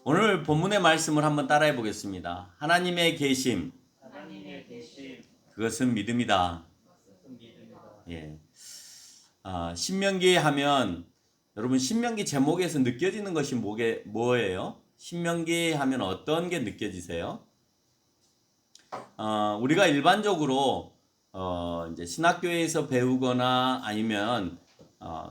오늘 본문의 말씀을 한번 따라해 보겠습니다. 하나님의 계심, 그것은 믿음이다. 예. 신명기 하면 여러분 신명기 제목에서 느껴지는 것이 뭐예요? 신명기 하면 어떤 게 느껴지세요? 우리가 일반적으로 이제 신학교에서 배우거나 아니면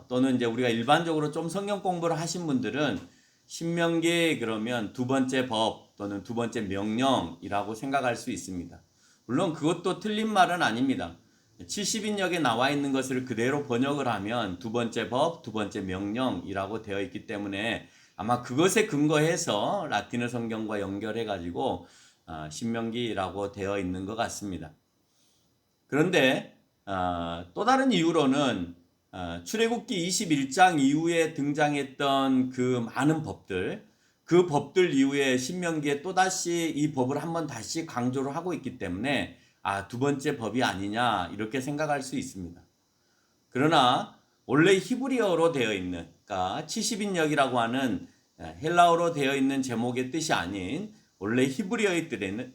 또는 이제 우리가 일반적으로 좀 성경 공부를 하신 분들은 신명기 그러면 두 번째 법 또는 두 번째 명령이라고 생각할 수 있습니다. 물론 그것도 틀린 말은 아닙니다. 70인역에 나와 있는 것을 그대로 번역을 하면 두 번째 법, 두 번째 명령이라고 되어 있기 때문에 아마 그것에 근거해서 라틴어 성경과 연결해 가지고 신명기라고 되어 있는 것 같습니다. 그런데 또 다른 이유로는 출애굽기 21장 이후에 등장했던 그 많은 법들, 그 법들 이후에 신명기에 또다시 이 법을 한번 다시 강조를 하고 있기 때문에 두 번째 법이 아니냐 이렇게 생각할 수 있습니다. 그러나 원래 히브리어로 되어 있는, 그러니까 70인역이라고 하는 헬라어로 되어 있는 제목의 뜻이 아닌 원래 히브리어의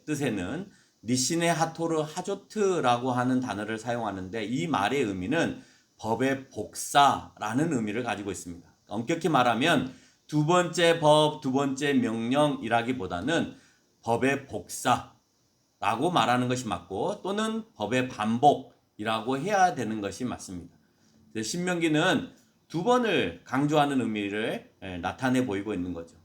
뜻에는 니시네 하토르 하조트라고 하는 단어를 사용하는데 이 말의 의미는 법의 복사라는 의미를 가지고 있습니다. 엄격히 말하면 두 번째 법, 두 번째 명령이라기보다는 법의 복사라고 말하는 것이 맞고 또는 법의 반복이라고 해야 되는 것이 맞습니다. 신명기는 두 번을 강조하는 의미를 나타내 보이고 있는 거죠.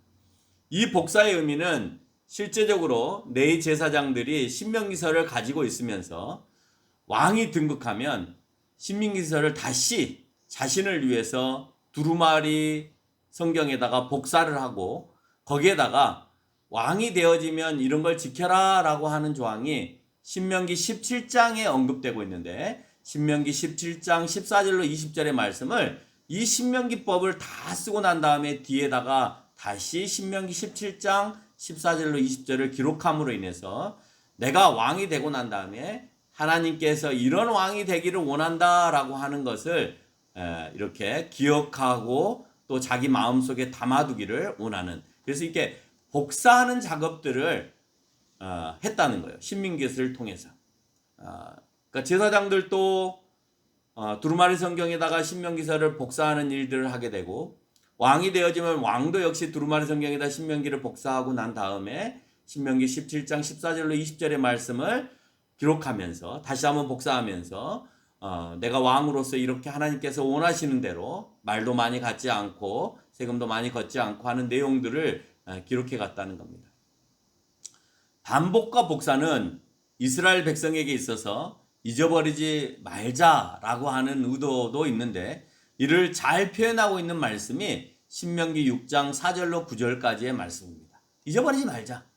이 복사의 의미는 실제적으로 네 제사장들이 신명기서를 가지고 있으면서 왕이 등극하면 신명기서를 다시 자신을 위해서 두루마리 성경에다가 복사를 하고 거기에다가 왕이 되어지면 이런 걸 지켜라 라고 하는 조항이 신명기 17장에 언급되고 있는데 신명기 17장 14절로 20절의 말씀을 이 신명기법을 다 쓰고 난 다음에 뒤에다가 다시 신명기 17장 14절로 20절을 기록함으로 인해서 내가 왕이 되고 난 다음에 하나님께서 이런 왕이 되기를 원한다라고 하는 것을 이렇게 기억하고 또 자기 마음속에 담아두기를 원하는, 그래서 이렇게 복사하는 작업들을 했다는 거예요. 신명기서를 통해서. 그러니까 제사장들도 두루마리 성경에다가 신명기서를 복사하는 일들을 하게 되고 왕이 되어지면 왕도 역시 두루마리 성경에다 신명기를 복사하고 난 다음에 신명기 17장 14절로 20절의 말씀을 기록하면서 다시 한번 복사하면서 내가 왕으로서 이렇게 하나님께서 원하시는 대로 말도 많이 갖지 않고 세금도 많이 걷지 않고 하는 내용들을 기록해 갔다는 겁니다. 반복과 복사는 이스라엘 백성에게 있어서 잊어버리지 말자라고 하는 의도도 있는데 이를 잘 표현하고 있는 말씀이 신명기 6장 4절로 9절까지의 말씀입니다. 잊어버리지 말자.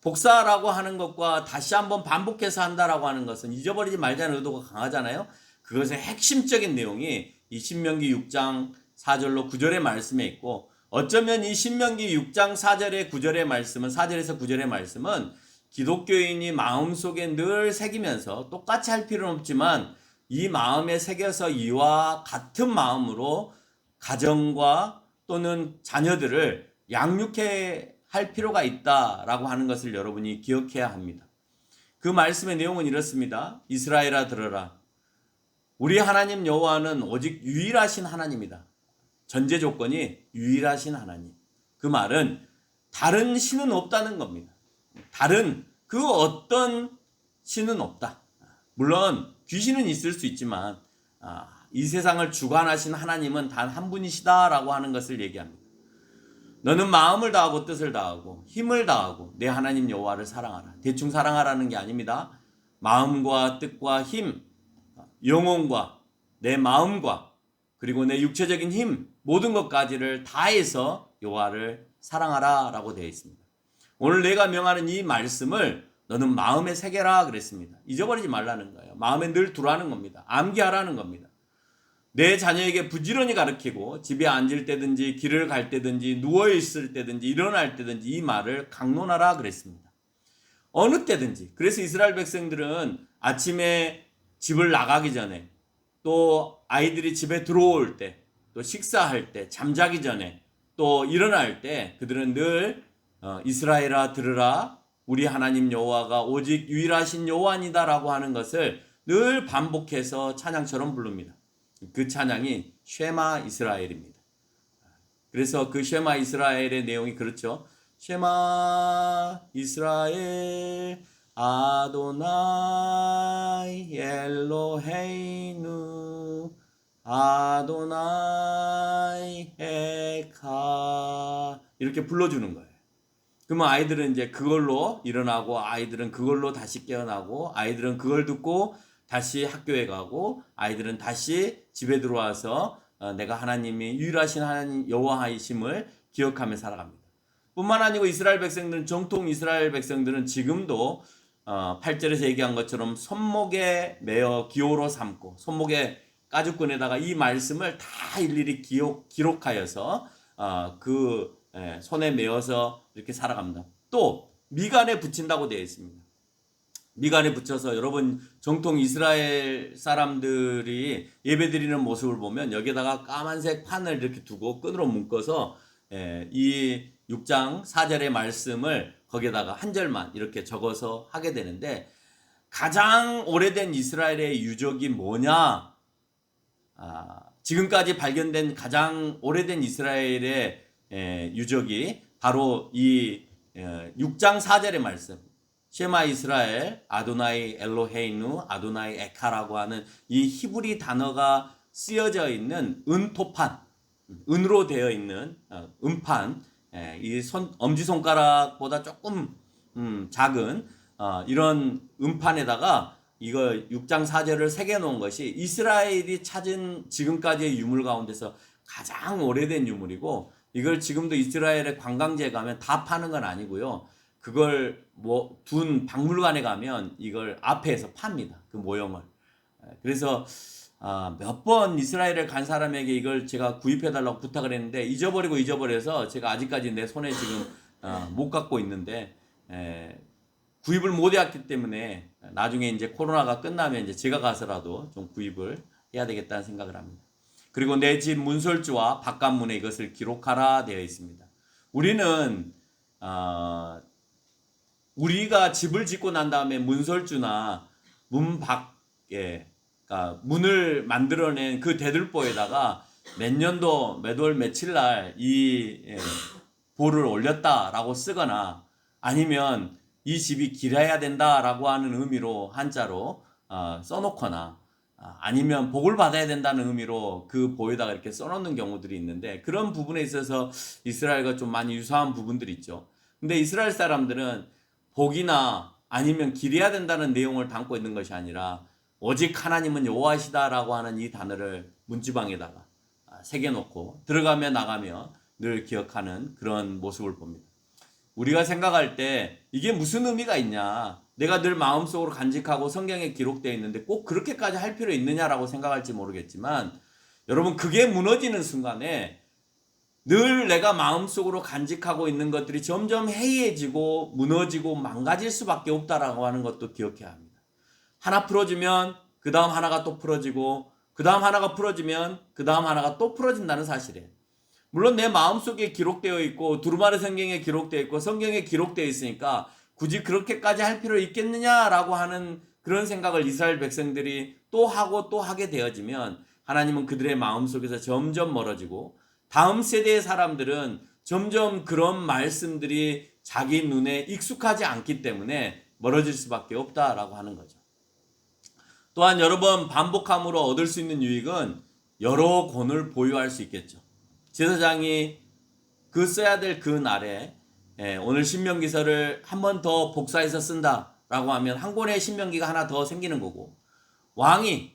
복사라고 하는 것과 다시 한번 반복해서 한다라고 하는 것은 잊어버리지 말자는 의도가 강하잖아요. 그것의 핵심적인 내용이 이 신명기 6장 4절로 9절의 말씀에 있고 어쩌면 이 신명기 6장 4절의 9절의 말씀은 4절에서 9절의 말씀은 기독교인이 마음속에 늘 새기면서 똑같이 할 필요는 없지만 이 마음에 새겨서 이와 같은 마음으로 가정과 또는 자녀들을 양육해 할 필요가 있다라고 하는 것을 여러분이 기억해야 합니다. 그 말씀의 내용은 이렇습니다. 이스라엘아 들어라. 우리 하나님 여호와는 오직 유일하신 하나님이다. 전제 조건이 유일하신 하나님. 그 말은 다른 신은 없다는 겁니다. 다른 그 어떤 신은 없다. 물론 귀신은 있을 수 있지만 이 세상을 주관하신 하나님은 단 한 분이시다라고 하는 것을 얘기합니다. 너는 마음을 다하고 뜻을 다하고 힘을 다하고 내 하나님 여호와를 사랑하라. 대충 사랑하라는 게 아닙니다. 마음과 뜻과 힘, 영혼과 내 마음과 그리고 내 육체적인 힘 모든 것까지를 다해서 여호와를 사랑하라 라고 되어 있습니다. 오늘 내가 명하는 이 말씀을 너는 마음에 새겨라 그랬습니다. 잊어버리지 말라는 거예요. 마음에 늘 두라는 겁니다. 암기하라는 겁니다. 내 자녀에게 부지런히 가르치고 집에 앉을 때든지 길을 갈 때든지 누워있을 때든지 일어날 때든지 이 말을 강론하라 그랬습니다. 어느 때든지. 그래서 이스라엘 백성들은 아침에 집을 나가기 전에 또 아이들이 집에 들어올 때 또 식사할 때 잠자기 전에 또 일어날 때 그들은 늘 이스라엘아 들으라 우리 하나님 여호와가 오직 유일하신 여호와니다라고 하는 것을 늘 반복해서 찬양처럼 부릅니다. 그 찬양이 쉐마 이스라엘입니다. 그래서 그 쉐마 이스라엘의 내용이 그렇죠. 쉐마 이스라엘 아도나이 엘로헤이누 아도나이 에카 이렇게 불러주는 거예요. 그러면 아이들은 이제 그걸로 일어나고 아이들은 그걸로 다시 깨어나고 아이들은 그걸 듣고 다시 학교에 가고 아이들은 다시 집에 들어와서 내가 하나님이 유일하신 하나님 여호와이심을 기억하며 살아갑니다. 뿐만 아니고 이스라엘 백성들은 정통 이스라엘 백성들은 지금도 8절에서 얘기한 것처럼 손목에 매어 기호로 삼고 손목에 가죽끈에다가 이 말씀을 다 일일이 기록하여서 그 손에 메어서 이렇게 살아갑니다. 또 미간에 붙인다고 되어 있습니다. 미간에 붙여서 여러분 정통 이스라엘 사람들이 예배드리는 모습을 보면 여기다가 까만색 판을 이렇게 두고 끈으로 묶어서 이 6장 4절의 말씀을 거기에다가 한 절만 이렇게 적어서 하게 되는데 가장 오래된 이스라엘의 유적이 뭐냐? 지금까지 발견된 가장 오래된 이스라엘의 유적이 바로 이 6장 4절의 말씀 쉐마 이스라엘 아도나이 엘로헤이누 아도나이 에카라고 하는 이 히브리 단어가 쓰여져 있는 은토판 은으로 되어 있는 은판 이 엄지손가락보다 조금 작은 이런 은판에다가 이거 6장 4절을 새겨놓은 것이 이스라엘이 찾은 지금까지의 유물 가운데서 가장 오래된 유물이고 이걸 지금도 이스라엘의 관광지에 가면 다 파는 건 아니고요. 그걸 둔 박물관에 가면 이걸 앞에서 팝니다. 그 모형을. 그래서 몇 번 이스라엘을 간 사람에게 이걸 제가 구입해달라고 부탁을 했는데 잊어버려서 제가 아직까지 내 손에 지금 못 갖고 있는데 구입을 못 해왔기 때문에 나중에 이제 코로나가 끝나면 이제 제가 가서라도 좀 구입을 해야 되겠다는 생각을 합니다. 그리고 내 집 문설주와 바깥문에 이것을 기록하라 되어 있습니다. 우리는 우리가 집을 짓고 난 다음에 문설주나 문 밖에 그러니까 문을 만들어낸 그 대들보에다가 몇 년도 몇 월 며칠 날 이 보를 올렸다라고 쓰거나 아니면 이 집이 길어야 된다라고 하는 의미로 한자로 써놓거나 아니면 복을 받아야 된다는 의미로 그 보에다가 이렇게 써놓는 경우들이 있는데 그런 부분에 있어서 이스라엘과 좀 많이 유사한 부분들이 있죠. 근데 이스라엘 사람들은 복이나 아니면 기려야 된다는 내용을 담고 있는 것이 아니라 오직 하나님은 여호와시다라고 하는 이 단어를 문지방에다가 새겨놓고 들어가며 나가며 늘 기억하는 그런 모습을 봅니다. 우리가 생각할 때 이게 무슨 의미가 있냐 내가 늘 마음속으로 간직하고 성경에 기록되어 있는데 꼭 그렇게까지 할 필요 있느냐라고 생각할지 모르겠지만 여러분 그게 무너지는 순간에 늘 내가 마음속으로 간직하고 있는 것들이 점점 해이해지고 무너지고 망가질 수밖에 없다라고 하는 것도 기억해야 합니다. 하나 풀어지면 그 다음 하나가 또 풀어지고 그 다음 하나가 풀어지면 그 다음 하나가 또 풀어진다는 사실이에요. 물론 내 마음속에 기록되어 있고 두루마리 성경에 기록되어 있고 성경에 기록되어 있으니까 굳이 그렇게까지 할 필요 있겠느냐라고 하는 그런 생각을 이스라엘 백성들이 또 하고 또 하게 되어지면 하나님은 그들의 마음속에서 점점 멀어지고 다음 세대의 사람들은 점점 그런 말씀들이 자기 눈에 익숙하지 않기 때문에 멀어질 수밖에 없다라고 하는 거죠. 또한 여러 번 반복함으로 얻을 수 있는 유익은 여러 권을 보유할 수 있겠죠. 제사장이 그 써야 될 그 날에 오늘 신명기서를 한 번 더 복사해서 쓴다라고 하면 한 권의 신명기가 하나 더 생기는 거고 왕이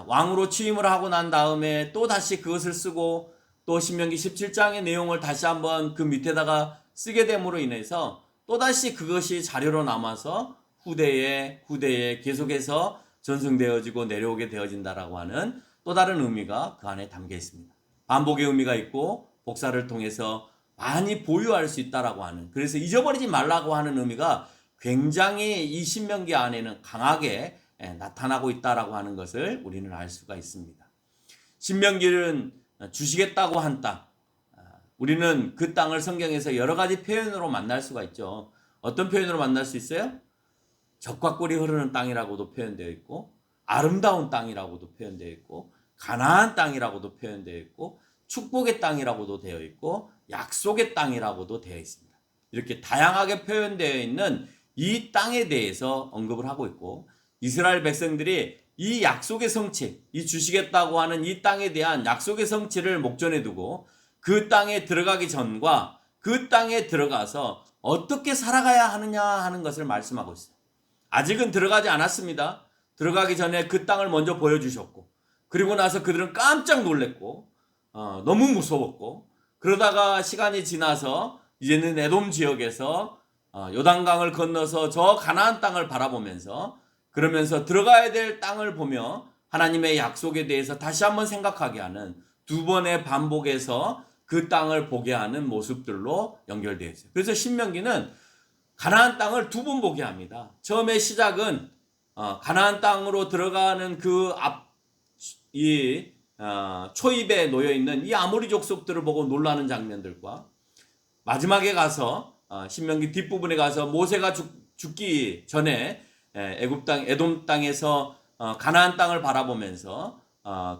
왕으로 취임을 하고 난 다음에 또 다시 그것을 쓰고 또 신명기 17장의 내용을 다시 한번 그 밑에다가 쓰게 됨으로 인해서 또다시 그것이 자료로 남아서 후대에 계속해서 전승되어지고 내려오게 되어진다라고 하는 또 다른 의미가 그 안에 담겨 있습니다. 반복의 의미가 있고 복사를 통해서 많이 보유할 수 있다라고 하는 그래서 잊어버리지 말라고 하는 의미가 굉장히 이 신명기 안에는 강하게 나타나고 있다라고 하는 것을 우리는 알 수가 있습니다. 신명기는 주시겠다고 한 땅 우리는 그 땅을 성경에서 여러 가지 표현으로 만날 수가 있죠. 어떤 표현으로 만날 수 있어요? 젖과 꿀이 흐르는 땅이라고도 표현되어 있고, 아름다운 땅이라고도 되어 있고, 가나안 땅이라고도 되어 있고, 축복의 땅이라고도 되어 있고, 약속의 땅이라고도 되어 있습니다. 이렇게 다양하게 표현되어 있는 이 땅에 대해서 언급을 하고 있고, 이스라엘 백성들이 이 약속의 성취, 이 주시겠다고 하는 이 땅에 대한 약속의 성취를 목전에 두고 그 땅에 들어가기 전과 그 땅에 들어가서 어떻게 살아가야 하느냐 하는 것을 말씀하고 있어요. 아직은 들어가지 않았습니다. 들어가기 전에 그 땅을 먼저 보여주셨고, 그리고 나서 그들은 깜짝 놀랐고, 너무 무서웠고, 그러다가 시간이 지나서 이제는 에돔 지역에서 요단강을 건너서 저 가나안 땅을 바라보면서, 그러면서 들어가야 될 땅을 보며 하나님의 약속에 대해서 다시 한번 생각하게 하는 두 번의 반복에서 그 땅을 보게 하는 모습들로 연결되어 있어요. 그래서 신명기는 가나안 땅을 두 번 보게 합니다. 처음에 시작은 가나안 땅으로 들어가는 그 초입에 놓여 있는 이 아모리 족속들을 보고 놀라는 장면들과, 마지막에 가서 신명기 뒷부분에 가서 모세가 죽기 전에 애굽 땅 에돔 땅에서 가나안 땅을 바라보면서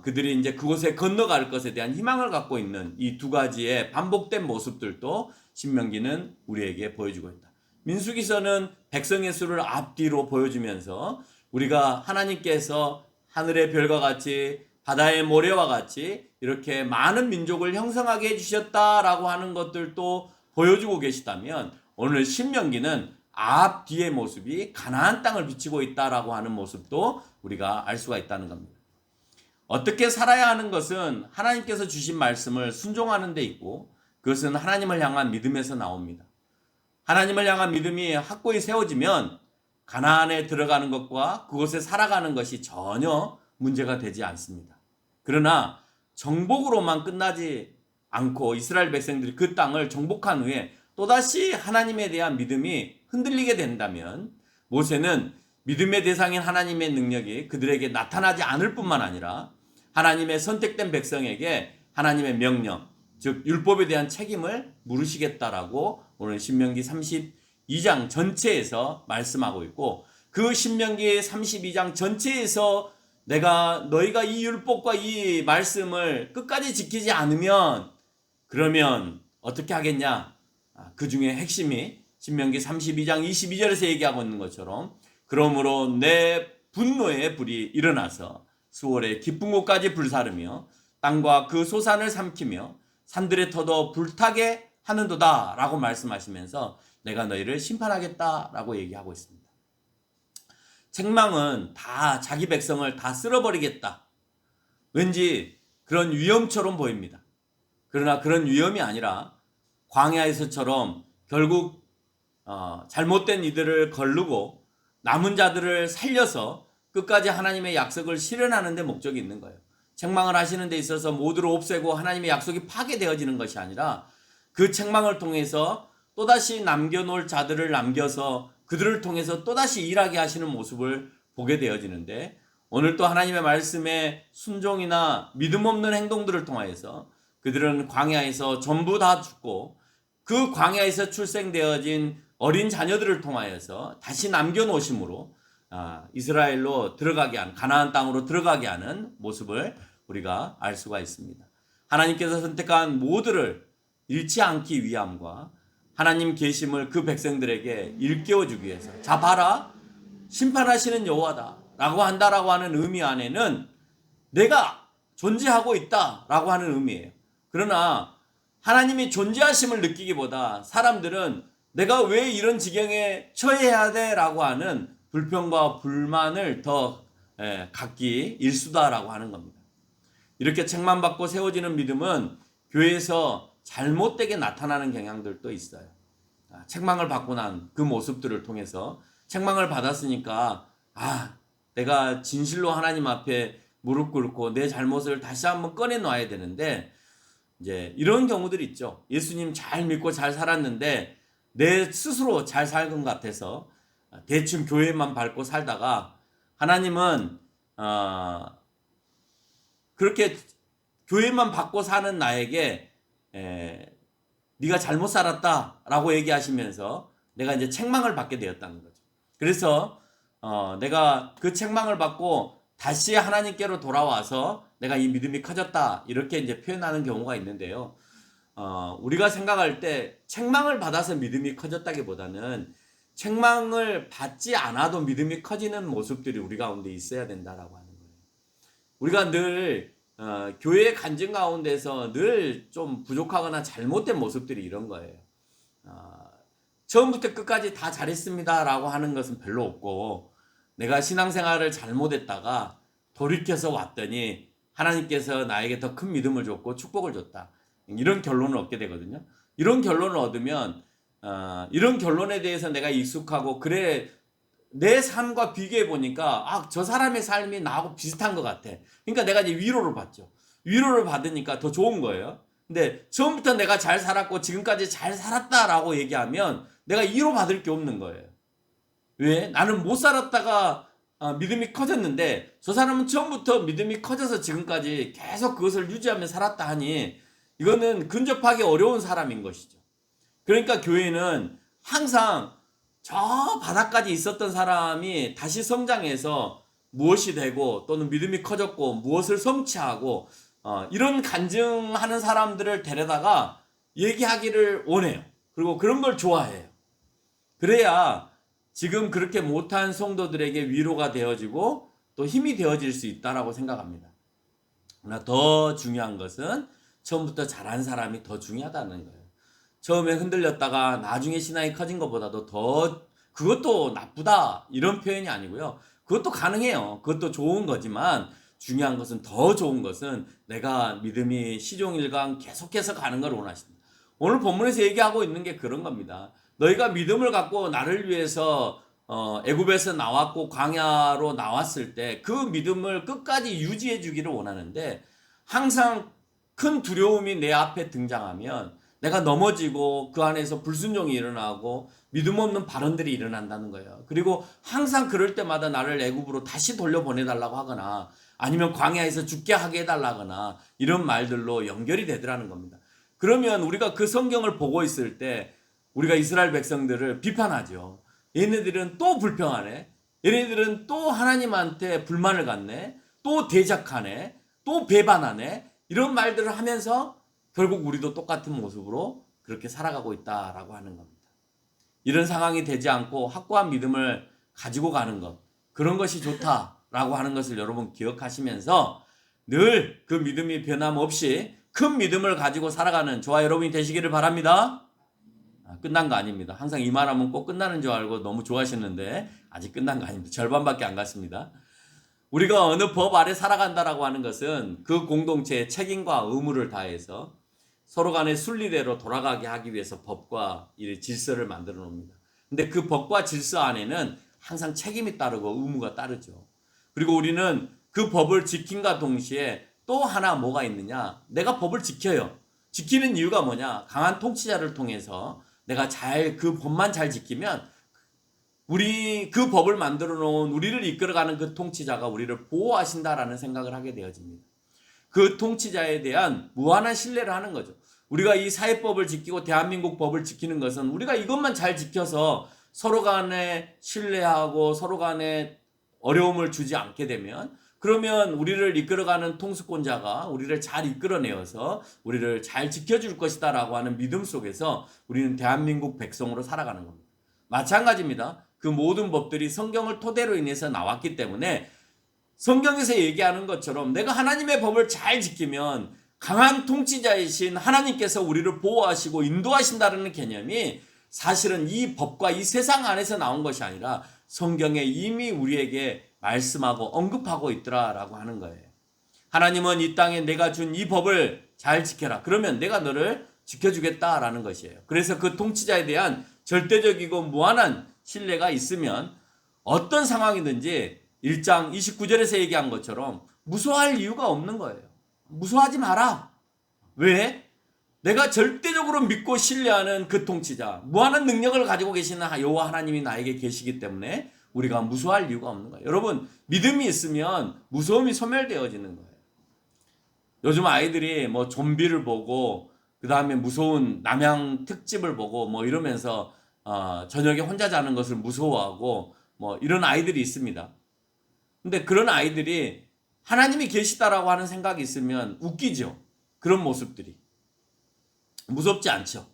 그들이 이제 그곳에 건너갈 것에 대한 희망을 갖고 있는 이 두 가지의 반복된 모습들도 신명기는 우리에게 보여주고 있다. 민수기서는 백성의 수를 앞뒤로 보여주면서 우리가 하나님께서 하늘의 별과 같이 바다의 모래와 같이 이렇게 많은 민족을 형성하게 해주셨다라고 하는 것들도 보여주고 계시다면, 오늘 신명기는 앞뒤의 모습이 가나안 땅을 비치고 있다라고 하는 모습도 우리가 알 수가 있다는 겁니다. 어떻게 살아야 하는 것은 하나님께서 주신 말씀을 순종하는 데 있고, 그것은 하나님을 향한 믿음에서 나옵니다. 하나님을 향한 믿음이 확고히 세워지면 가나안에 들어가는 것과 그곳에 살아가는 것이 전혀 문제가 되지 않습니다. 그러나 정복으로만 끝나지 않고 이스라엘 백성들이 그 땅을 정복한 후에 또다시 하나님에 대한 믿음이 흔들리게 된다면, 모세는 믿음의 대상인 하나님의 능력이 그들에게 나타나지 않을 뿐만 아니라 하나님의 선택된 백성에게 하나님의 명령, 즉 율법에 대한 책임을 물으시겠다라고 오늘 신명기 32장 전체에서 말씀하고 있고, 그 신명기 32장 전체에서 너희가 이 율법과 이 말씀을 끝까지 지키지 않으면 그러면 어떻게 하겠냐? 그 중에 핵심이 신명기 32장 22절에서 얘기하고 있는 것처럼, 그러므로 내 분노의 불이 일어나서 수월의 깊은 곳까지 불사르며 땅과 그 소산을 삼키며 산들의 터도 불타게 하는도다 라고 말씀하시면서 내가 너희를 심판하겠다라고 얘기하고 있습니다. 책망은 다 자기 백성을 다 쓸어버리겠다, 왠지 그런 위험처럼 보입니다. 그러나 그런 위험이 아니라 광야에서처럼 결국 잘못된 이들을 거르고 남은 자들을 살려서 끝까지 하나님의 약속을 실현하는 데 목적이 있는 거예요. 책망을 하시는 데 있어서 모두를 없애고 하나님의 약속이 파괴되어지는 것이 아니라 그 책망을 통해서 또다시 남겨놓을 자들을 남겨서 그들을 통해서 또다시 일하게 하시는 모습을 보게 되어지는데, 오늘 또 하나님의 말씀에 순종이나 믿음 없는 행동들을 통하여서 그들은 광야에서 전부 다 죽고, 그 광야에서 출생되어진 어린 자녀들을 통하여서 다시 남겨놓으심으로 이스라엘로 들어가게 하는, 가나안 땅으로 들어가게 하는 모습을 우리가 알 수가 있습니다. 하나님께서 선택한 모두를 잃지 않기 위함과 하나님 계심을 그 백성들에게 일깨워주기 위해서, 자 봐라 심판하시는 여호와다 라고 한다라고 하는 의미 안에는 내가 존재하고 있다라고 하는 의미예요. 그러나 하나님이 존재하심을 느끼기보다 사람들은 내가 왜 이런 지경에 처해야 돼 라고 하는 불평과 불만을 더 갖기 일수다라고 하는 겁니다. 이렇게 책망받고 세워지는 믿음은 교회에서 잘못되게 나타나는 경향들도 있어요. 책망을 받고 난 그 모습들을 통해서, 책망을 받았으니까 내가 진실로 하나님 앞에 무릎 꿇고 내 잘못을 다시 한번 꺼내놔야 되는데, 이제 이런 경우들이 있죠. 예수님 잘 믿고 잘 살았는데 내 스스로 잘 살 것 같아서 대충 교회만 밟고 살다가 하나님은 그렇게 교회만 받고 사는 나에게 네가 잘못 살았다라고 얘기하시면서 내가 이제 책망을 받게 되었다는 거죠. 그래서 내가 그 책망을 받고 다시 하나님께로 돌아와서 내가 이 믿음이 커졌다 이렇게 이제 표현하는 경우가 있는데요. 우리가 생각할 때 책망을 받아서 믿음이 커졌다기보다는 책망을 받지 않아도 믿음이 커지는 모습들이 우리 가운데 있어야 된다라고 하는 거예요. 우리가 늘 교회의 간증 가운데서 늘 좀 부족하거나 잘못된 모습들이 이런 거예요. 처음부터 끝까지 다 잘했습니다라고 하는 것은 별로 없고 내가 신앙생활을 잘못했다가 돌이켜서 왔더니 하나님께서 나에게 더 큰 믿음을 줬고 축복을 줬다. 이런 결론을 얻게 되거든요. 이런 결론을 얻으면 이런 결론에 대해서 내가 익숙하고 그래 내 삶과 비교해 보니까 저 사람의 삶이 나하고 비슷한 것 같아. 그러니까 내가 이제 위로를 받죠. 위로를 받으니까 더 좋은 거예요. 근데 처음부터 내가 잘 살았고 지금까지 잘 살았다라고 얘기하면 내가 위로 받을 게 없는 거예요. 왜? 나는 못 살았다가 믿음이 커졌는데 저 사람은 처음부터 믿음이 커져서 지금까지 계속 그것을 유지하며 살았다 하니 이거는 근접하기 어려운 사람인 것이죠. 그러니까 교회는 항상 저 바닥까지 있었던 사람이 다시 성장해서 무엇이 되고 또는 믿음이 커졌고 무엇을 성취하고 이런 간증하는 사람들을 데려다가 얘기하기를 원해요. 그리고 그런 걸 좋아해요. 그래야 지금 그렇게 못한 성도들에게 위로가 되어지고 또 힘이 되어질 수 있다라고 생각합니다. 그러나 더 중요한 것은 처음부터 잘한 사람이 더 중요하다는 거예요. 처음에 흔들렸다가 나중에 신앙이 커진 것보다도 더 그것도 나쁘다 이런 표현이 아니고요. 그것도 가능해요. 그것도 좋은 거지만 중요한 것은 더 좋은 것은 내가 믿음이 시종일관 계속해서 가는 걸 원하십니다. 오늘 본문에서 얘기하고 있는 게 그런 겁니다. 너희가 믿음을 갖고 나를 위해서 애굽에서 나왔고 광야로 나왔을 때 그 믿음을 끝까지 유지해 주기를 원하는데 항상 큰 두려움이 내 앞에 등장하면 내가 넘어지고 그 안에서 불순종이 일어나고 믿음 없는 발언들이 일어난다는 거예요. 그리고 항상 그럴 때마다 나를 애굽으로 다시 돌려보내달라고 하거나 아니면 광야에서 죽게 하게 해달라거나 이런 말들로 연결이 되더라는 겁니다. 그러면 우리가 그 성경을 보고 있을 때 우리가 이스라엘 백성들을 비판하죠. 얘네들은 또 불평하네. 얘네들은 또 하나님한테 불만을 갖네. 또 대적하네. 또 배반하네. 이런 말들을 하면서 결국 우리도 똑같은 모습으로 그렇게 살아가고 있다라고 하는 겁니다. 이런 상황이 되지 않고 확고한 믿음을 가지고 가는 것, 그런 것이 좋다라고 하는 것을 여러분 기억하시면서 늘 그 믿음이 변함없이 큰 믿음을 가지고 살아가는 저와 여러분이 되시기를 바랍니다. 끝난 거 아닙니다. 항상 이 말하면 꼭 끝나는 줄 알고 너무 좋아하셨는데 아직 끝난 거 아닙니다. 절반밖에 안 갔습니다. 우리가 어느 법 아래 살아간다라고 하는 것은 그 공동체의 책임과 의무를 다해서 서로 간의 순리대로 돌아가게 하기 위해서 법과 질서를 만들어 놓습니다. 근데 그 법과 질서 안에는 항상 책임이 따르고 의무가 따르죠. 그리고 우리는 그 법을 지킴과 동시에 또 하나 뭐가 있느냐? 내가 법을 지켜요. 지키는 이유가 뭐냐? 강한 통치자를 통해서 내가 그 법만 잘 지키면 우리 그 법을 만들어 놓은 우리를 이끌어가는 그 통치자가 우리를 보호하신다라는 생각을 하게 되어집니다. 그 통치자에 대한 무한한 신뢰를 하는 거죠. 우리가 이 사회법을 지키고 대한민국 법을 지키는 것은 우리가 이것만 잘 지켜서 서로 간에 신뢰하고 서로 간에 어려움을 주지 않게 되면 그러면 우리를 이끌어가는 통수권자가 우리를 잘 이끌어내어서 우리를 잘 지켜줄 것이다 라고 하는 믿음 속에서 우리는 대한민국 백성으로 살아가는 겁니다. 마찬가지입니다. 그 모든 법들이 성경을 토대로 인해서 나왔기 때문에 성경에서 얘기하는 것처럼 내가 하나님의 법을 잘 지키면 강한 통치자이신 하나님께서 우리를 보호하시고 인도하신다는 개념이 사실은 이 법과 이 세상 안에서 나온 것이 아니라 성경에 이미 우리에게 말씀하고 언급하고 있더라라고 하는 거예요. 하나님은 이 땅에 내가 준 이 법을 잘 지켜라. 그러면 내가 너를 지켜주겠다라는 것이에요. 그래서 그 통치자에 대한 절대적이고 무한한 신뢰가 있으면 어떤 상황이든지 1장 29절에서 얘기한 것처럼 무서워할 이유가 없는 거예요. 무서워하지 마라. 왜? 내가 절대적으로 믿고 신뢰하는 그 통치자, 무한한 능력을 가지고 계시는 여호와 하나님이 나에게 계시기 때문에 우리가 무서워할 이유가 없는 거예요. 여러분, 믿음이 있으면 무서움이 소멸되어지는 거예요. 요즘 아이들이 뭐 좀비를 보고 그 다음에 무서운 남양 특집을 보고 뭐 이러면서 저녁에 혼자 자는 것을 무서워하고 뭐 이런 아이들이 있습니다. 근데 그런 아이들이 하나님이 계시다라고 하는 생각이 있으면 웃기죠. 그런 모습들이. 무섭지 않죠.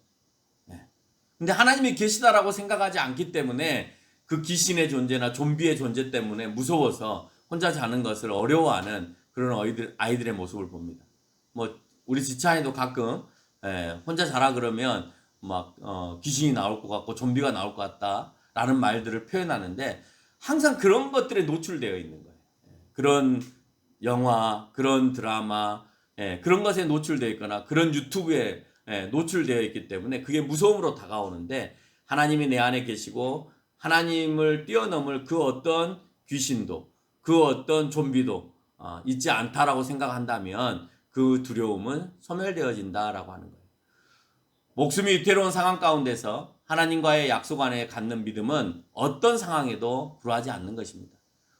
네. 근데 하나님이 계시다라고 생각하지 않기 때문에 그 귀신의 존재나 좀비의 존재 때문에 무서워서 혼자 자는 것을 어려워하는 그런 아이들의 모습을 봅니다. 뭐 우리 지차에도 가끔 혼자 자라 그러면 막 귀신이 나올 것 같고 좀비가 나올 것 같다라는 말들을 표현하는데 항상 그런 것들에 노출되어 있는 거예요. 그런 영화, 그런 드라마, 그런 것에 노출되어 있거나 그런 유튜브에 노출되어 있기 때문에 그게 무서움으로 다가오는데 하나님이 내 안에 계시고 하나님을 뛰어넘을 그 어떤 귀신도 그 어떤 좀비도 있지 않다라고 생각한다면 그 두려움은 소멸되어진다라고 하는 거예요. 목숨이 위태로운 상황 가운데서 하나님과의 약속 안에 갖는 믿음은 어떤 상황에도 불화하지 않는 것입니다.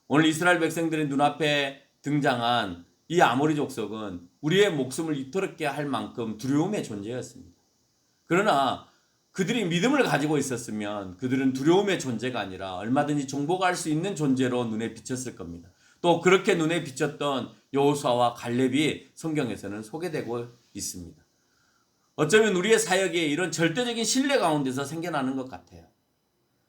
오늘 이스라엘 백성들의 눈앞에 등장한 이 아모리 족속은 우리의 목숨을 위태롭게 할 만큼 두려움의 존재였습니다. 그러나 그들이 믿음을 가지고 있었으면 그들은 두려움의 존재가 아니라 얼마든지 정복할 수 있는 존재로 눈에 비쳤을 겁니다. 또 그렇게 눈에 비쳤던 여호수아와 갈렙이 성경에서는 소개되고 있습니다. 어쩌면 우리의 사역이 이런 절대적인 신뢰 가운데서 생겨나는 것 같아요.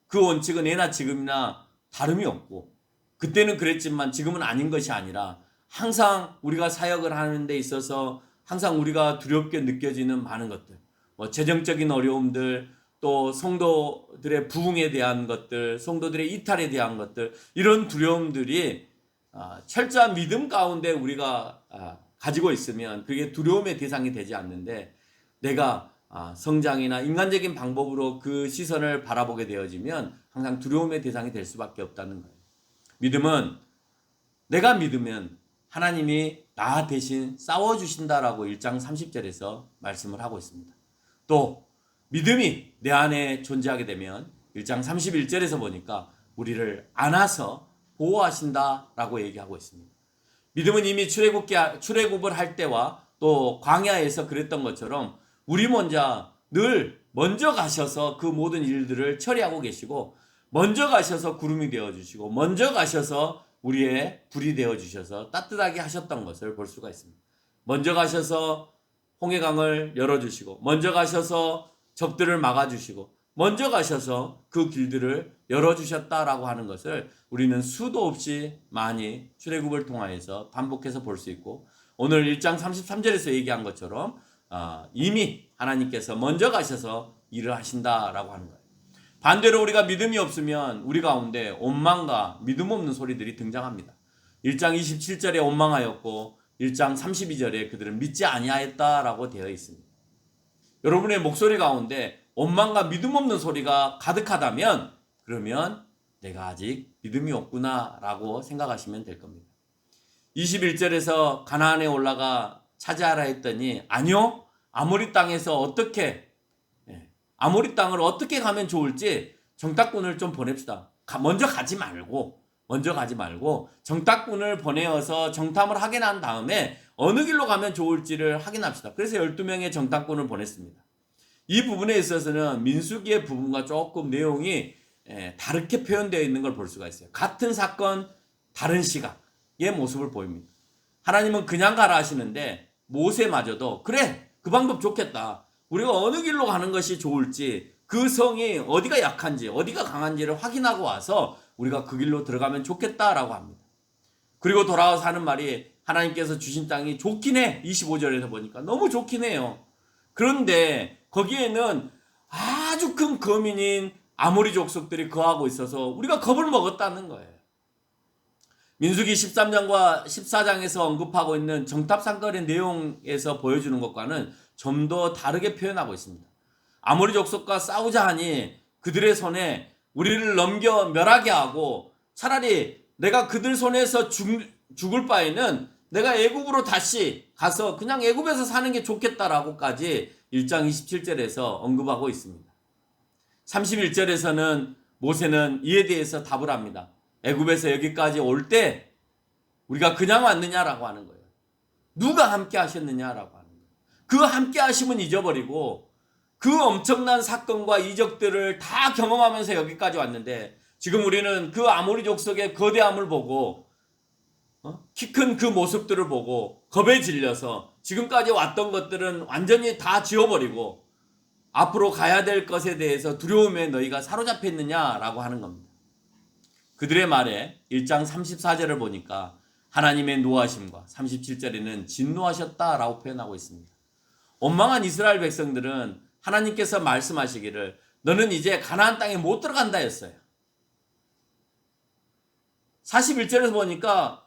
그 원칙은 예나 지금이나 다름이 없고 그때는 그랬지만 지금은 아닌 것이 아니라 항상 우리가 사역을 하는 데 있어서 항상 우리가 두렵게 느껴지는 많은 것들, 뭐 재정적인 어려움들, 또 성도들의 부흥에 대한 것들, 성도들의 이탈에 대한 것들, 이런 두려움들이 철저한 믿음 가운데 우리가 가지고 있으면 그게 두려움의 대상이 되지 않는데 내가 성장이나 인간적인 방법으로 그 시선을 바라보게 되어지면 항상 두려움의 대상이 될 수밖에 없다는 거예요. 믿음은 내가 믿으면 하나님이 나 대신 싸워주신다라고 1장 30절에서 말씀을 하고 있습니다. 또 믿음이 내 안에 존재하게 되면 1장 31절에서 보니까 우리를 안아서 보호하신다라고 얘기하고 있습니다. 믿음은 이미 출애굽을 할 때와 또 광야에서 그랬던 것처럼 우리 늘 먼저 가셔서 그 모든 일들을 처리하고 계시고 먼저 가셔서 구름이 되어주시고 먼저 가셔서 우리의 불이 되어주셔서 따뜻하게 하셨던 것을 볼 수가 있습니다. 먼저 가셔서 홍해강을 열어주시고 먼저 가셔서 적들을 막아주시고 먼저 가셔서 그 길들을 열어주셨다라고 하는 것을 우리는 수도 없이 많이 출애굽을 통하여서 반복해서 볼 수 있고 오늘 1장 33절에서 얘기한 것처럼 이미 하나님께서 먼저 가셔서 일을 하신다라고 하는 거예요. 반대로 우리가 믿음이 없으면 우리 가운데 원망과 믿음 없는 소리들이 등장합니다. 1장 27절에 원망하였고 1장 32절에 그들은 믿지 아니하였다라고 되어 있습니다. 여러분의 목소리 가운데 원망과 믿음 없는 소리가 가득하다면 그러면 내가 아직 믿음이 없구나라고 생각하시면 될 겁니다. 21절에서 가나안에 올라가 차지하라 했더니 아니요, 아모리 땅에서 아모리 땅을 어떻게 가면 좋을지 정탐꾼을 좀 보냅시다. 먼저 가지 말고 정탐꾼을 보내어서 정탐을 하게 난 다음에 어느 길로 가면 좋을지를 확인합시다. 그래서 12명의 정탐꾼을 보냈습니다. 이 부분에 있어서는 민수기의 부분과 조금 내용이 다르게 표현되어 있는 걸 볼 수가 있어요. 같은 사건, 다른 시각의 모습을 보입니다. 하나님은 그냥 가라 하시는데 모세마저도 그래, 그 방법 좋겠다. 우리가 어느 길로 가는 것이 좋을지 그 성이 어디가 약한지 어디가 강한지를 확인하고 와서 우리가 그 길로 들어가면 좋겠다라고 합니다. 그리고 돌아와서 하는 말이 하나님께서 주신 땅이 좋긴 해. 25절에서 보니까 너무 좋긴 해요. 그런데 거기에는 아주 큰 거민인 아모리 족속들이 거하고 있어서 우리가 겁을 먹었다는 거예요. 민수기 13장과 14장에서 언급하고 있는 정탑사건의 내용에서 보여주는 것과는 좀 더 다르게 표현하고 있습니다. 아모리 족속과 싸우자 하니 그들의 손에 우리를 넘겨 멸하게 하고 차라리 내가 그들 손에서 죽을 바에는 내가 애굽으로 다시 가서 그냥 애굽에서 사는 게 좋겠다라고까지 1장 27절에서 언급하고 있습니다. 31절에서는 모세는 이에 대해서 답을 합니다. 애굽에서 여기까지 올 때 우리가 그냥 왔느냐라고 하는 거예요. 누가 함께 하셨느냐라고 하는 거예요. 그 함께 하심은 잊어버리고 그 엄청난 사건과 이적들을 다 경험하면서 여기까지 왔는데 지금 우리는 그 아모리 족속의 거대함을 보고 키 큰 그 모습들을 보고 겁에 질려서 지금까지 왔던 것들은 완전히 다 지워버리고 앞으로 가야 될 것에 대해서 두려움에 너희가 사로잡혀 있느냐라고 하는 겁니다. 그들의 말에 1장 34절을 보니까 하나님의 노하심과 37절에는 진노하셨다라고 표현하고 있습니다. 원망한 이스라엘 백성들은 하나님께서 말씀하시기를 너는 이제 가나안 땅에 못 들어간다 했어요. 41절에서 보니까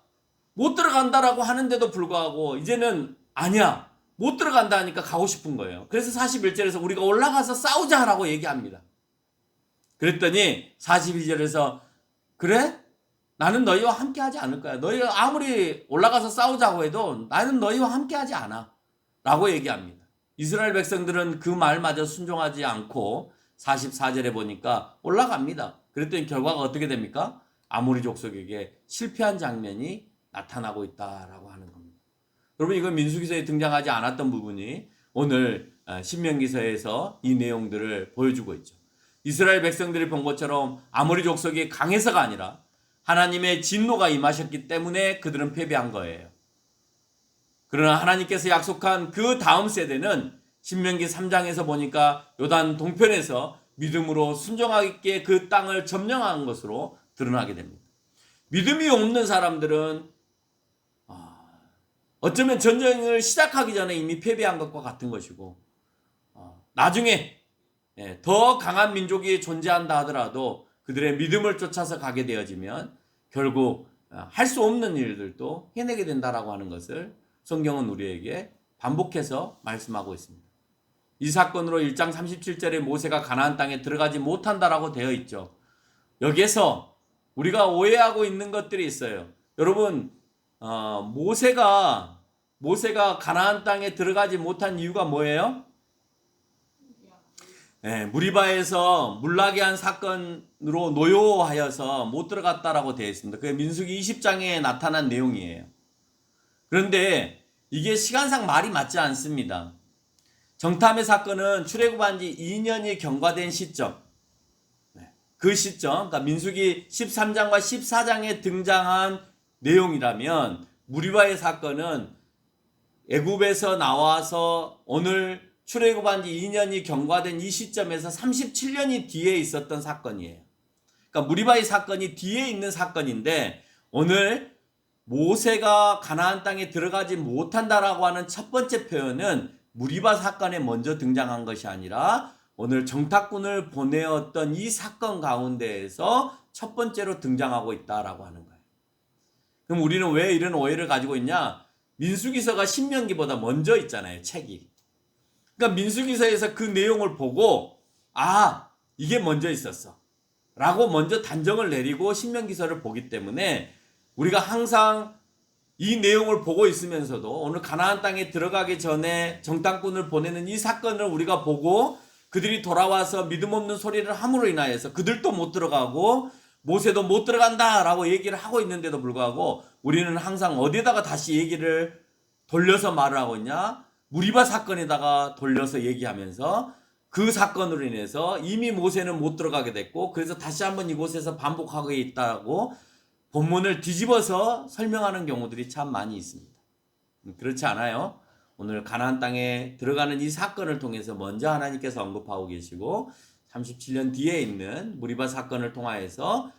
못 들어간다라고 하는데도 불구하고 이제는 아니야. 못 들어간다 하니까 가고 싶은 거예요. 그래서 41절에서 우리가 올라가서 싸우자라고 얘기합니다. 그랬더니 42절에서 그래? 나는 너희와 함께 하지 않을 거야. 너희가 아무리 올라가서 싸우자고 해도 나는 너희와 함께 하지 않아. 라고 얘기합니다. 이스라엘 백성들은 그 말마저 순종하지 않고 44절에 보니까 올라갑니다. 그랬더니 결과가 어떻게 됩니까? 아모리 족속에게 실패한 장면이 나타나고 있다라고 하는 겁니다. 여러분 이건 민수기서에 등장하지 않았던 부분이 오늘 신명기서에서 이 내용들을 보여주고 있죠. 이스라엘 백성들이 본 것처럼 아모리 족속이 강해서가 아니라 하나님의 진노가 임하셨기 때문에 그들은 패배한 거예요. 그러나 하나님께서 약속한 그 다음 세대는 신명기 3장에서 보니까 요단 동편에서 믿음으로 순종하게 그 땅을 점령한 것으로 드러나게 됩니다. 믿음이 없는 사람들은 어쩌면 전쟁을 시작하기 전에 이미 패배한 것과 같은 것이고 나중에 더 강한 민족이 존재한다 하더라도 그들의 믿음을 쫓아서 가게 되어지면 결국 할 수 없는 일들도 해내게 된다라고 하는 것을 성경은 우리에게 반복해서 말씀하고 있습니다. 이 사건으로 1장 37절에 모세가 가나안 땅에 들어가지 못한다라고 되어 있죠. 여기에서 우리가 오해하고 있는 것들이 있어요. 여러분 모세가 가나안 땅에 들어가지 못한 이유가 뭐예요? 무리바에서 물나게 한 사건으로 노여워하여서 못 들어갔다라고 되어 있습니다. 그게 민수기 20장에 나타난 내용이에요. 그런데 이게 시간상 말이 맞지 않습니다. 정탐의 사건은 출애굽한 지 2년이 경과된 시점, 그 시점, 그러니까 민수기 13장과 14장에 등장한 내용이라면 무리바의 사건은 애굽에서 나와서 오늘 출애굽한 지 2년이 경과된 이 시점에서 37년이 뒤에 있었던 사건이에요. 그러니까 무리바의 사건이 뒤에 있는 사건인데 오늘 모세가 가나안 땅에 들어가지 못한다라고 하는 첫 번째 표현은 무리바 사건에 먼저 등장한 것이 아니라 오늘 정탐꾼을 보내었던 이 사건 가운데에서 첫 번째로 등장하고 있다라고 하는 거예요. 그럼 우리는 왜 이런 오해를 가지고 있냐? 민수기서가 신명기보다 먼저 있잖아요, 책이. 그러니까 민수기서에서 그 내용을 보고 이게 먼저 있었어 라고 먼저 단정을 내리고 신명기서를 보기 때문에 우리가 항상 이 내용을 보고 있으면서도 오늘 가나안 땅에 들어가기 전에 정탐꾼을 보내는 이 사건을 우리가 보고 그들이 돌아와서 믿음 없는 소리를 함으로 인하여서 그들도 못 들어가고 모세도 못 들어간다 라고 얘기를 하고 있는데도 불구하고 우리는 항상 어디다가 다시 얘기를 돌려서 말을 하고 있냐? 무리바 사건에다가 돌려서 얘기하면서 그 사건으로 인해서 이미 모세는 못 들어가게 됐고 그래서 다시 한번 이곳에서 반복하고 있다고 본문을 뒤집어서 설명하는 경우들이 참 많이 있습니다. 그렇지 않아요? 오늘 가나안 땅에 들어가는 이 사건을 통해서 먼저 하나님께서 언급하고 계시고 37년 뒤에 있는 무리바 사건을 통하여서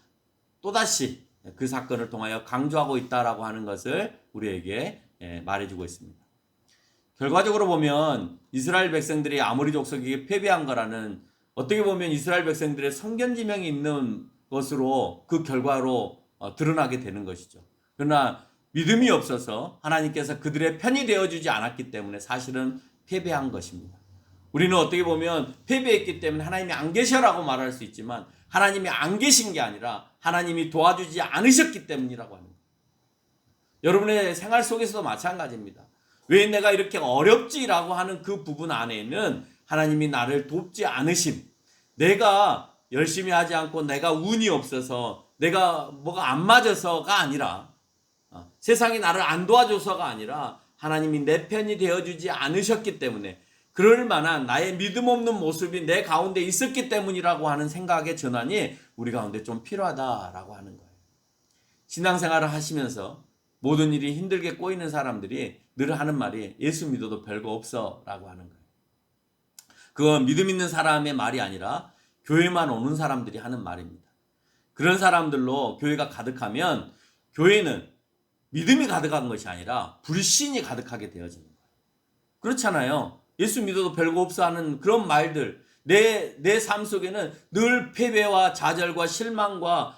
또다시 그 사건을 통하여 강조하고 있다라고 하는 것을 우리에게 말해주고 있습니다. 결과적으로 보면 이스라엘 백성들이 아모리 족속에게 패배한 거라는 어떻게 보면 이스라엘 백성들의 성견지명이 있는 것으로 그 결과로 드러나게 되는 것이죠. 그러나 믿음이 없어서 하나님께서 그들의 편이 되어주지 않았기 때문에 사실은 패배한 것입니다. 우리는 어떻게 보면 패배했기 때문에 하나님이 안 계셔라고 말할 수 있지만 하나님이 안 계신 게 아니라 하나님이 도와주지 않으셨기 때문이라고 합니다. 여러분의 생활 속에서도 마찬가지입니다. 왜 내가 이렇게 어렵지라고 하는 그 부분 안에는 하나님이 나를 돕지 않으심, 내가 열심히 하지 않고 내가 운이 없어서 내가 뭐가 안 맞아서가 아니라 세상이 나를 안 도와줘서가 아니라 하나님이 내 편이 되어주지 않으셨기 때문에 그럴 만한 나의 믿음 없는 모습이 내 가운데 있었기 때문이라고 하는 생각의 전환이 우리 가운데 좀 필요하다라고 하는 거예요. 신앙생활을 하시면서 모든 일이 힘들게 꼬이는 사람들이 늘 하는 말이 예수 믿어도 별거 없어 라고 하는 거예요. 그건 믿음 있는 사람의 말이 아니라 교회만 오는 사람들이 하는 말입니다. 그런 사람들로 교회가 가득하면 교회는 믿음이 가득한 것이 아니라 불신이 가득하게 되어지는 거예요. 그렇잖아요. 예수 믿어도 별거 없어 하는 그런 말들, 내 삶 속에는 늘 패배와 좌절과 실망과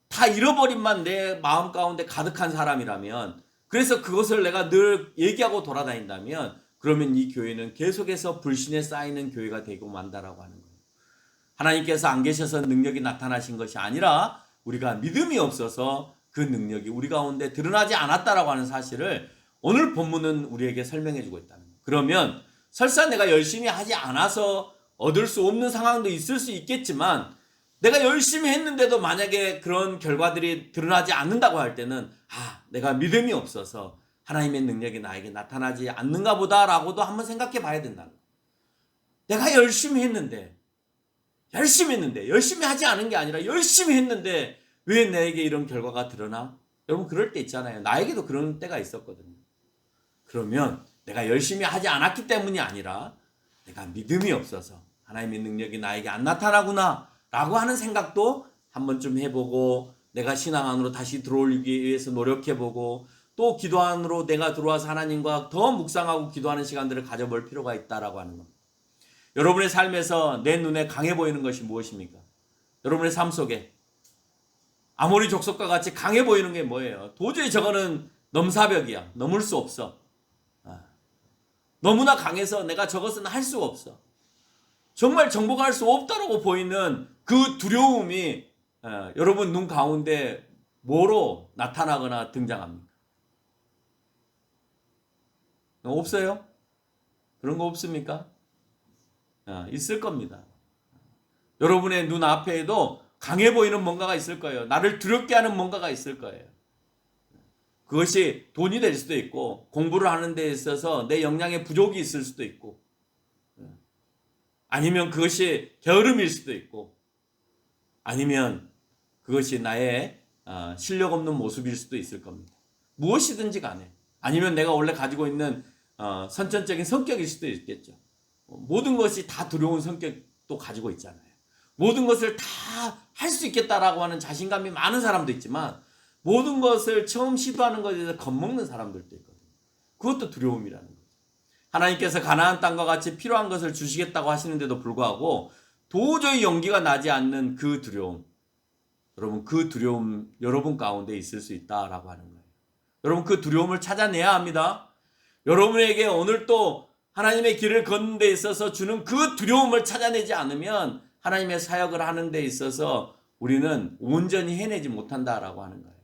다 잃어버림만 내 마음 가운데 가득한 사람이라면, 그래서 그것을 내가 늘 얘기하고 돌아다닌다면 그러면 이 교회는 계속해서 불신에 쌓이는 교회가 되고 만다라고 하는 거예요. 하나님께서 안 계셔서 능력이 나타나신 것이 아니라 우리가 믿음이 없어서 그 능력이 우리 가운데 드러나지 않았다라고 하는 사실을 오늘 본문은 우리에게 설명해 주고 있다는 거예요. 그러면 설사 내가 열심히 하지 않아서 얻을 수 없는 상황도 있을 수 있겠지만 내가 열심히 했는데도 만약에 그런 결과들이 드러나지 않는다고 할 때는 내가 믿음이 없어서 하나님의 능력이 나에게 나타나지 않는가 보다라고도 한번 생각해 봐야 된다는 거예요. 내가 열심히 했는데 열심히 하지 않은 게 아니라 열심히 했는데 왜 나에게 이런 결과가 드러나? 여러분 그럴 때 있잖아요. 나에게도 그런 때가 있었거든요. 그러면 내가 열심히 하지 않았기 때문이 아니라 내가 믿음이 없어서 하나님의 능력이 나에게 안 나타나구나 라고 하는 생각도 한 번쯤 해보고, 내가 신앙 안으로 다시 들어오기 위해서 노력해보고, 또 기도 안으로 내가 들어와서 하나님과 더 묵상하고 기도하는 시간들을 가져볼 필요가 있다라고 하는 겁니다. 여러분의 삶에서 내 눈에 강해 보이는 것이 무엇입니까? 여러분의 삶 속에 아모리 족속과 같이 강해 보이는 게 뭐예요? 도저히 저거는 넘사벽이야. 넘을 수 없어. 너무나 강해서 내가 저것은 할 수가 없어. 정말 정복할 수 없다라고 보이는 그 두려움이 여러분 눈 가운데 뭐로 나타나거나 등장합니까? 없어요? 그런 거 없습니까? 있을 겁니다. 여러분의 눈 앞에도 강해 보이는 뭔가가 있을 거예요. 나를 두렵게 하는 뭔가가 있을 거예요. 그것이 돈이 될 수도 있고, 공부를 하는 데 있어서 내 역량의 부족이 있을 수도 있고, 아니면 그것이 게으름일 수도 있고, 아니면 그것이 나의 실력 없는 모습일 수도 있을 겁니다. 무엇이든지 간에. 아니면 내가 원래 가지고 있는 선천적인 성격일 수도 있겠죠. 모든 것이 다 두려운 성격도 가지고 있잖아요. 모든 것을 다 할 수 있겠다라고 하는 자신감이 많은 사람도 있지만, 모든 것을 처음 시도하는 것에 대해서 겁먹는 사람들도 있거든요. 그것도 두려움이라는 거죠. 하나님께서 가나안 땅과 같이 필요한 것을 주시겠다고 하시는데도 불구하고 도저히 용기가 나지 않는 그 두려움, 여러분 그 두려움 여러분 가운데 있을 수 있다라고 하는 거예요. 여러분 그 두려움을 찾아내야 합니다. 여러분에게 오늘 또 하나님의 길을 걷는 데 있어서 주는 그 두려움을 찾아내지 않으면 하나님의 사역을 하는 데 있어서 우리는 온전히 해내지 못한다라고 하는 거예요.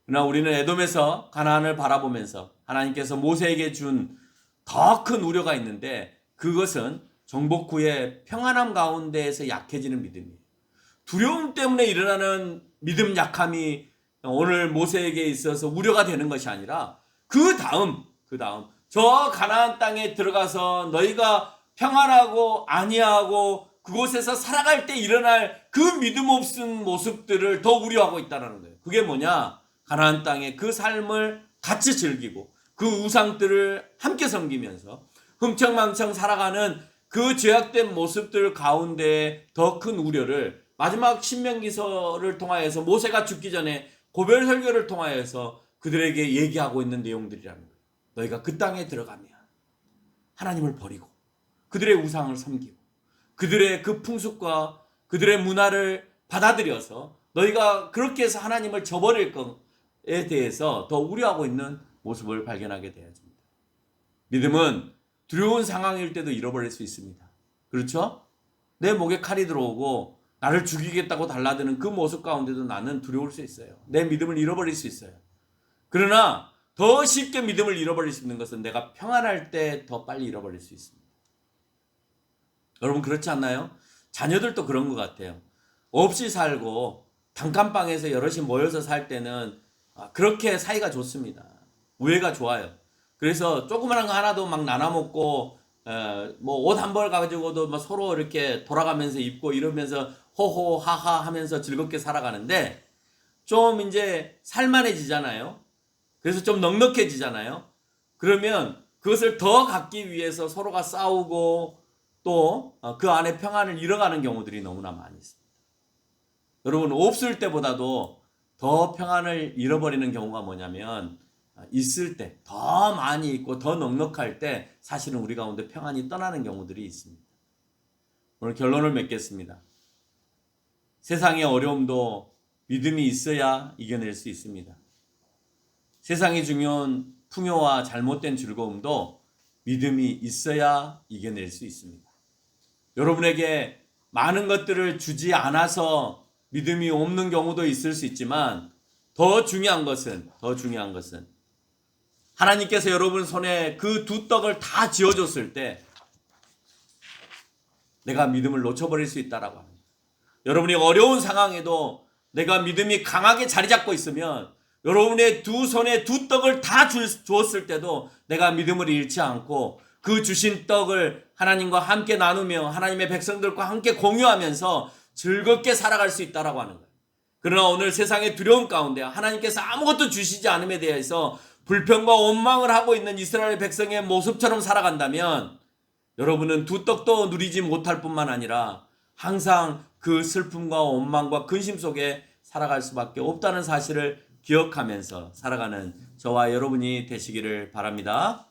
그러나 우리는 에돔에서 가나안을 바라보면서 하나님께서 모세에게 준 더 큰 우려가 있는데, 그것은 정복 후에 평안함 가운데에서 약해지는 믿음이에요. 두려움 때문에 일어나는 믿음 약함이 오늘 모세에게 있어서 우려가 되는 것이 아니라 그 다음 저 가나안 땅에 들어가서 너희가 평안하고 안위하고 그곳에서 살아갈 때 일어날 그 믿음 없은 모습들을 더 우려하고 있다는 거예요. 그게 뭐냐? 가나안 땅의 그 삶을 같이 즐기고 그 우상들을 함께 섬기면서 흥청망청 살아가는 그 죄악된 모습들 가운데 더 큰 우려를 마지막 신명기서를 통하여서 모세가 죽기 전에 고별 설교를 통하여서 그들에게 얘기하고 있는 내용들이라는 거예요. 너희가 그 땅에 들어가면 하나님을 버리고 그들의 우상을 섬기고 그들의 그 풍습과 그들의 문화를 받아들여서 너희가 그렇게 해서 하나님을 저버릴 것에 대해서 더 우려하고 있는 모습을 발견하게 되어집니다. 믿음은 두려운 상황일 때도 잃어버릴 수 있습니다. 그렇죠? 내 목에 칼이 들어오고 나를 죽이겠다고 달라드는 그 모습 가운데도 나는 두려울 수 있어요. 내 믿음을 잃어버릴 수 있어요. 그러나 더 쉽게 믿음을 잃어버릴 수 있는 것은 내가 평안할 때 더 빨리 잃어버릴 수 있습니다. 여러분 그렇지 않나요? 자녀들도 그런 것 같아요. 없이 살고 단칸방에서 여럿이 모여서 살 때는 그렇게 사이가 좋습니다. 우애가 좋아요. 그래서 조그마한 거 하나도 막 나눠 먹고 뭐 옷 한 벌 가지고도 막 서로 이렇게 돌아가면서 입고 이러면서 호호 하하 하면서 즐겁게 살아가는데 좀 이제 살만해지잖아요. 그래서 좀 넉넉해지잖아요. 그러면 그것을 더 갖기 위해서 서로가 싸우고 또 그 안에 평안을 잃어가는 경우들이 너무나 많이 있습니다. 여러분 없을 때보다도 더 평안을 잃어버리는 경우가 뭐냐면 있을 때 더 많이 있고 더 넉넉할 때 사실은 우리 가운데 평안이 떠나는 경우들이 있습니다. 오늘 결론을 맺겠습니다. 세상의 어려움도 믿음이 있어야 이겨낼 수 있습니다. 세상이 중요한 풍요와 잘못된 즐거움도 믿음이 있어야 이겨낼 수 있습니다. 여러분에게 많은 것들을 주지 않아서 믿음이 없는 경우도 있을 수 있지만 더 중요한 것은 하나님께서 여러분 손에 그 두 떡을 다 쥐어줬을 때 내가 믿음을 놓쳐버릴 수 있다라고 합니다. 여러분이 어려운 상황에도 내가 믿음이 강하게 자리 잡고 있으면 여러분의 두 손에 두 떡을 다 주었을 때도 내가 믿음을 잃지 않고 그 주신 떡을 하나님과 함께 나누며 하나님의 백성들과 함께 공유하면서 즐겁게 살아갈 수 있다라고 하는 거예요. 그러나 오늘 세상의 두려움 가운데 하나님께서 아무것도 주시지 않음에 대해서 불평과 원망을 하고 있는 이스라엘 백성의 모습처럼 살아간다면 여러분은 두 떡도 누리지 못할 뿐만 아니라 항상 그 슬픔과 원망과 근심 속에 살아갈 수밖에 없다는 사실을 기억하면서 살아가는 저와 여러분이 되시기를 바랍니다.